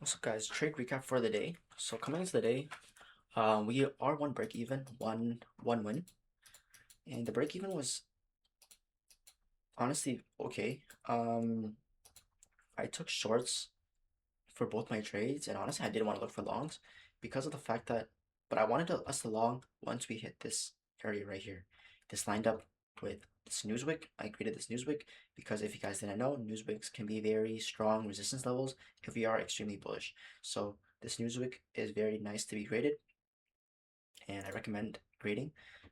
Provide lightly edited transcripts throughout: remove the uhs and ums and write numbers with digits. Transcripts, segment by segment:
So guys, trade recap for the day. So coming into the day, we are one break even, one win, and the break even was honestly okay. I took shorts for both my trades, and honestly, I didn't want to look for longs because of the fact that, but I wanted us to long once we hit this area right here. This lined up with this Newswick. I created this Newswick because if you guys didn't know, Newswicks can be very strong resistance levels if we are extremely bullish. So this Newswick is very nice to be graded, and I recommend grading.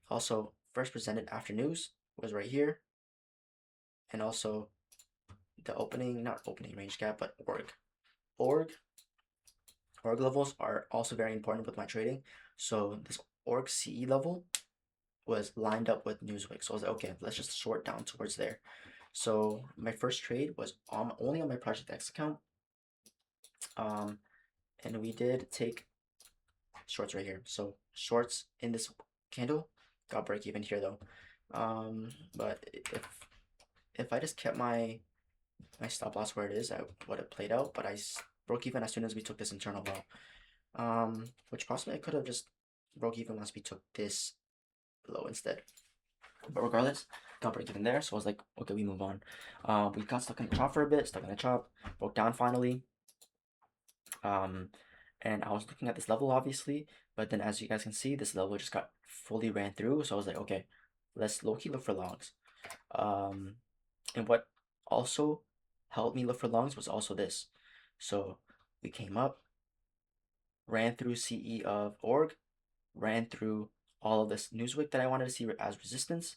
Also, first presented after news was right here, and also the opening, not opening range gap, but org org levels are also very important with my trading. So this org CE level was lined up with Newsweek. So I was like, okay, let's just short down towards there. So my first trade was only on my Project X account. And we did take shorts right here. So shorts in this candle, got break even here though. But if I just kept my stop loss where it is, I would have played out. But I broke even as soon as we took this internal low. Which possibly I could have just broke even once we took this low instead. But regardless, got break even there, so I was like, okay, we move on. We got stuck in the chop for a bit, stuck in the chop, broke down finally. And I was looking at this level obviously, but then as you guys can see, this level just got fully ran through. So I was like, okay, let's low key look for longs. And what also helped me look for longs was also this. So we came up, ran through CE of org, ran through all of this Newswick that I wanted to see as resistance.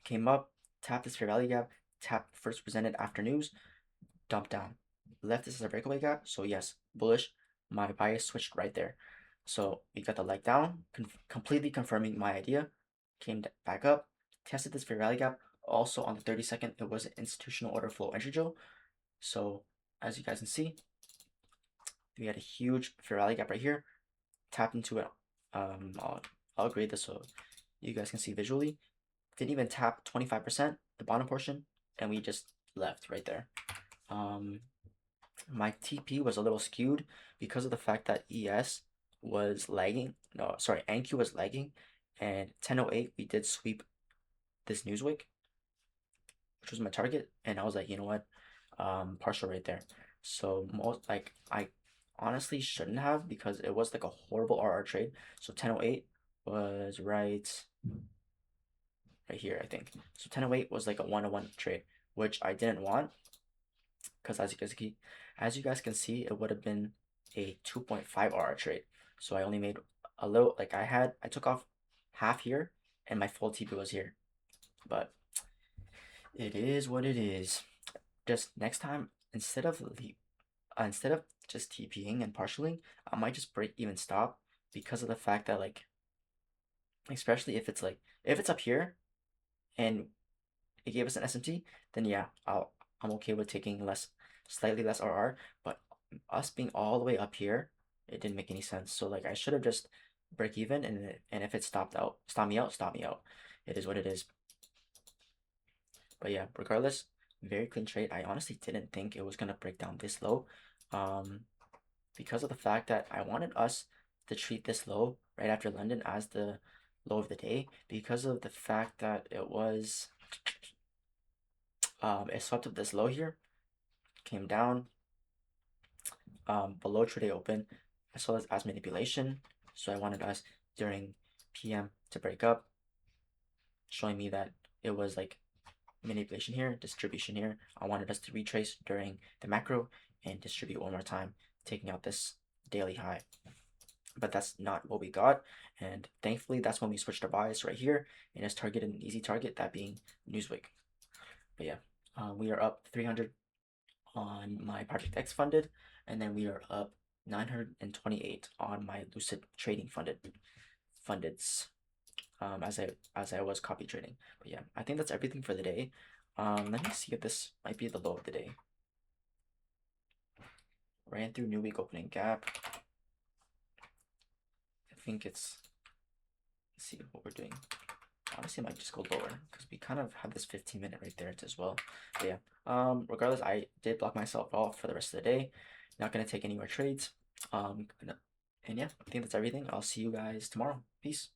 Came up, tapped this fair value gap, tapped first presented after news, dumped down. Left this as a breakaway gap, so yes, bullish. My bias switched right there. So we got the leg down, completely confirming my idea. Came back up, tested this fair value gap. Also on the 32nd, it was an institutional order flow entry drill. So as you guys can see, we had a huge fair value gap right here. Tapped into it. I'll grade this so you guys can see visually. Didn't even tap 25%, the bottom portion, and we just left right there. My TP was a little skewed because of the fact that ES was lagging. No, sorry, NQ was lagging, and 10:08 we did sweep this Newsweek, which was my target, and I was like, you know what, partial right there. So most like I honestly shouldn't have because it was like a horrible RR trade. So 10:08 was right here, I think. So 10:08 was like a 1-1 trade, which I didn't want because as you guys can see, it would have been a 2.5 RR trade. So I only made a little, like I took off half here and my full TP was here. But it is what it is. Just next time, instead of just TPing and partialing, I might just break even stop because of the fact that like, especially if it's up here and it gave us an SMT, then yeah, I'm okay with taking slightly less RR. But us being all the way up here, it didn't make any sense. So like I should have just break even, and if it stop me out, stop me out. It is what it is. But yeah, regardless, very clean trade. I honestly didn't think it was gonna break down this low, um, because of the fact that I wanted us to treat this low right after London as the low of the day because of the fact that it swept up this low here, came down below trade open, as well as manipulation. So I wanted us during PM to break up, showing me that it was like manipulation here, distribution here. I wanted us to retrace during the macro and distribute one more time, taking out this daily high. But that's not what we got, and thankfully that's when we switched our bias right here, and it's targeted an easy target, that being Newsweek. But yeah, we are up 300 on my Project X funded, and then we are up 928 on my Lucid Trading fundeds. As I was copy trading. But yeah, I think that's everything for the day. Let me see if this might be the low of the day. Ran through new week opening gap. I think it's, let's see what we're doing. Honestly, I might just go lower because we kind of have this 15-minute right there as well. But yeah, regardless, I did block myself off for the rest of the day. Not gonna take any more trades. And yeah, I think that's everything. I'll see you guys tomorrow. Peace.